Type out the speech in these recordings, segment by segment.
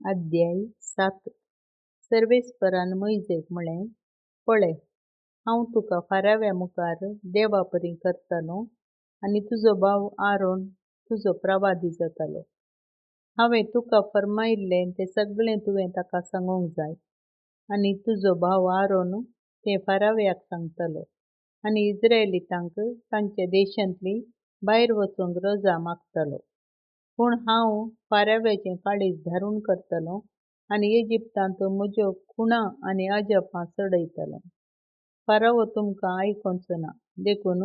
अध्याय 7 सर्वेस्परान मोइजेक म्हळें, पळय, हांव तुका फाराव्या मुखार देवा परी करतलों आनी तुजो भाव आरोन तुजो प्रवादी जातलो. हांवें तुका फर्मायिल्लें तें सगळें तुवें ताका सांगूंक जाय. आनी तुजो भाव आरोन तें फाराव्याक सांगतलो आनी इस्रायेलीतांक तांचे देशांतली भायर वचूंक रजा मागतलो. पूण हांव फाराव्याचें काळीज धारून करतलों आनी इजिप्तांत म्हज्यो खुणां आनी अजापां चडयतलों. फाराव तुमकां आयकोचो ना, देखून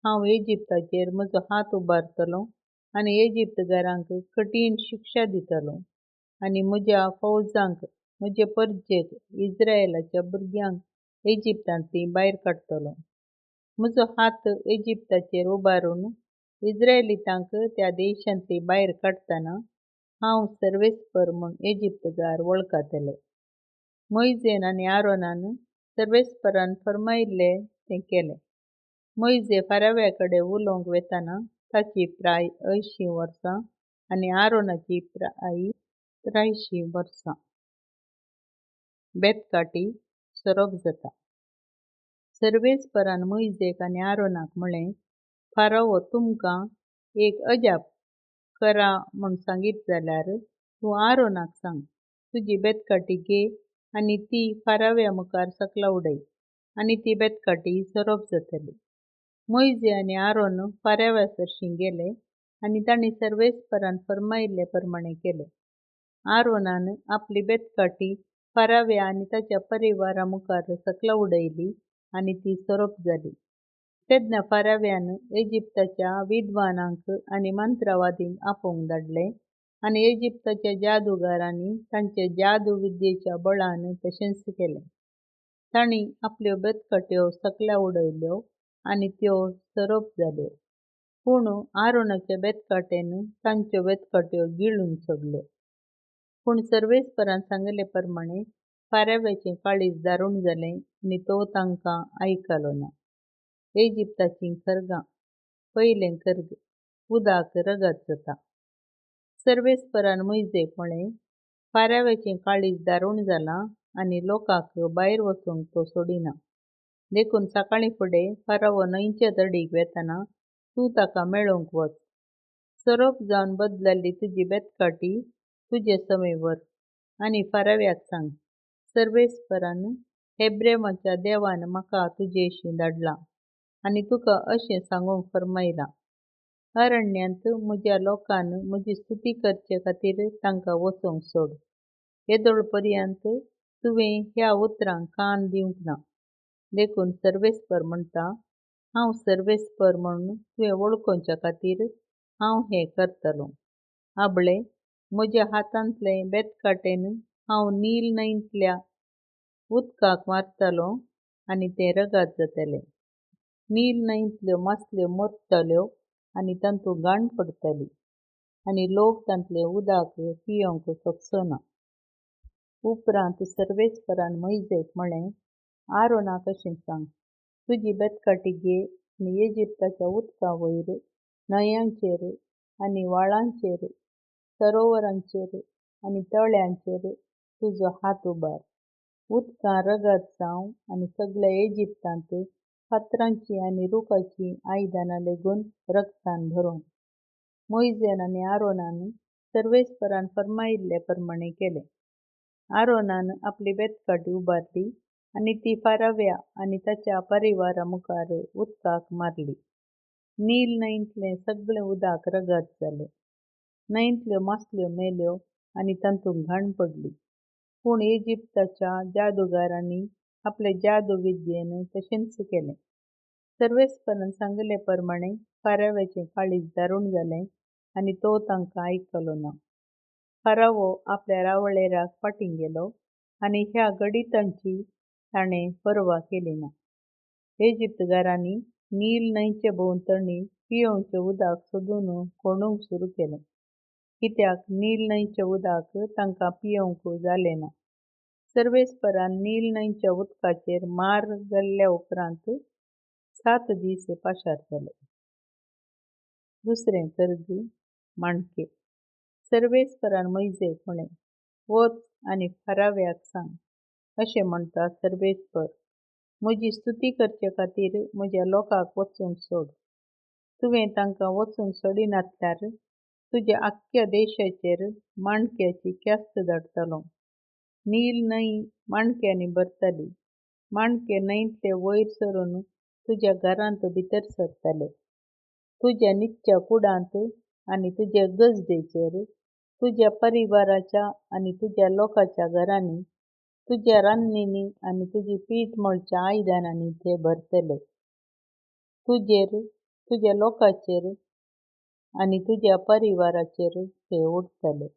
हांव इजिप्ताचेर म्हजो हात उबारतलों आनी इजिप्तकारांक कठीण शिक्षा दितलों आनी म्हज्या फौजांक, म्हजे परजेक, इस्रायेलाच्या भुरग्यांक इजिप्तांतलीं भायर काडटलों. म्हजो हात इजिप्ताचेर उबारून इस्रायेलीतांक त्या देशांतलीं भायर काडटना हांव सर्वेस्पर म्हूण इजिप्तकार वळखतले. मोइजेन आनी आरोनान सर्वेस्परान फर्मायिल्लें तें केलें. मोइजे फाराव्या कडेन उलोवंक वेतना ताची प्राय 80 वर्सां आनी आरोनाची प्राय 83 वर्सां. बेतकाठी सोरोप जाता. सर्वेस्परान मोइजेक आनी आरोनाक म्हळें, फाराव तुमकां एक अजाप करा म्हूण सांगीत जाल्यार तूं आरोनाक सांग, तुजी बेतकाठी घे आनी ती फाराव्या मुखार सकला उडय आनी ती बेतकाठी सोरोप जातली. मोइजे आनी आरोन फाराव्या सरशीं गेले आनी तांणी सर्वेस्परान फर्मायिल्ले प्रमाणें केलें. आरोनान आपली बेतकाठी फाराव्या आनी ताच्या परिवारा मुखार सकला उडयली आनी ती सोरोप जाली. तेन्ना फाराव्यान इजिप्ताच्या विद्वानांक आनी मंत्रवादींक आपोवंक धाडले आनी इजिप्ताच्या जादूगारांनी तांचे जादू विद्येच्या बळान तशेंच केलें. तांणी आपल्यो बेतकाट्यो सकल्या उडयल्यो आनी त्यो सोरोप जाल्यो. पूण आरोनाच्या बेतकाटेन तांच्यो बेतकाट्यो गिळून सोडल्यो. पूण सर्वेस्परान सांगले प्रमाणें फाराव्याचें काळीज दारूण जालें आनी तो तांकां आयकलो ना. इजिप्ताचीं खरगां. पयलें खर्ग. उदक रगत जाता. सर्वेस्परान मोइजेक म्हळें, फाराव्याचें काळीज दारूण जालां आनी लोकांक भायर वचूंक तो सोडिना. देखून सकाळीं फुडें फाराव न्हंयचे तडीक वेतना तूं ताका मेळोवंक वच. सोरोप जावन बदलल्ली तुजी बेतकाठी तुजे समें व्हर आनी फाराव्याक सांग, सर्वेस्परान हेब्रेमाच्या देवान म्हाका तुजेशीं धाडलां आनी तुका अशें सांगूंक फर्मायलां. अरण्यांत म्हज्या लोकान म्हजी स्तुती करचे खातीर तांकां वचोंक सोड. येदोळ पर्यंत तुवें ह्या उतरांक कान दिवंक ना. देखून सर्वेस्पर म्हणटा, हांव सर्वेस्पर म्हूण तुवें वळखोवचे खातीर हांव हें करतलों. आबळे, म्हज्या हातांतले बेतकाटेन हांव नील न्हंयतल्या उदकाक मारतलों आनी तें रगत जातलें. नील न्हंयतल्यो मासल्यो मरतल्यो आनी तातूंत घाण पडटली आनी लोक तांतलें उदक पियोंक सोंपचोना. उपरांत सर्वेस्परान मोइजेक म्हळें, आरोनाक अशें सांग, तुजी बेतकाठी घे आनी इजिप्ताच्या उदका वयर, न्हंयांचेर आनी व्हाळांचेर, सरोवरांचेर आनी तळ्यांचेर तुजो हात उबार. उदकां रगत जावं आनी सगळ्या इजिप्तांत फातरांचीं आनी रुखाचीं आयदनां लेगून रगतान भरूं. मोइजेन आनी आरोनान सर्वेस्परान फर्मायिल्ले प्रमाणें केलें. आरोनान आपली बेतकाठी उबारली आनी ती फाराव्या आनी ताच्या परिवारा मुखार उदकाक मारली. नील न्हंयतलें सगळें उदक रगत जालें. न्हंयतल्यो मासल्यो मेल्यो आनी तातूंत घाण पडली. पूण इजिप्ताच्या जादूगारांनी आपले जादू विद्येन तशेंच केलें. सर्वेस्परान सांगले प्रमाणें फाराव्याचें काळीज दारूण जालें आनी तो तांकां आयकलो ना. फाराव आपल्या रावळेराक फाटीं गेलो आनी ह्या गडितांची ताणें पर्वा केली ना. इजिप्तकारांनी नील न्हंयचे भोंवतणी पियोवचें उदक सोदून खणूंक सुरू केलें, कित्याक नील न्हंयचें उदक तांकां पियोवंक जालें ना. सर्वेस्परान नील न्हंयच्या उदकाचेर मार घाल्ल्या उपरांत 7 दीस पाशार जाले. दुसरें खर्ग. माणके. सर्वेस्परान मोइजेक म्हळें, वच आनी फाराव्याक सांग अशें म्हणटा सर्वेस्पर. म्हजी स्तुती करचे खातीर म्हज्या लोकांक वचूंक सोड. तुवें तांकां वचूंक सोडिनातल्यार तुज्या आख्ख्या देशाचेर माणक्याची ख्यास्त धाडटलो. नील न्हंय माणक्यांनी भरतली. माणके न्हंयतले वयर सरून तुज्या घरांत भितर सरतले. तुज्या न्हिदच्या कुडांत आनी तुज्या गजडेचेर, तुज्या परिवाराच्या आनी तुज्या लोकांच्या घरांनी, तुज्या रान्नींनी आनी तुजी पीठ मळच्या आयदनांनी ते भरतले. तुजेर, तुज्या लोकांचेर आनी तुज्या परिवाराचेर ते उरतले.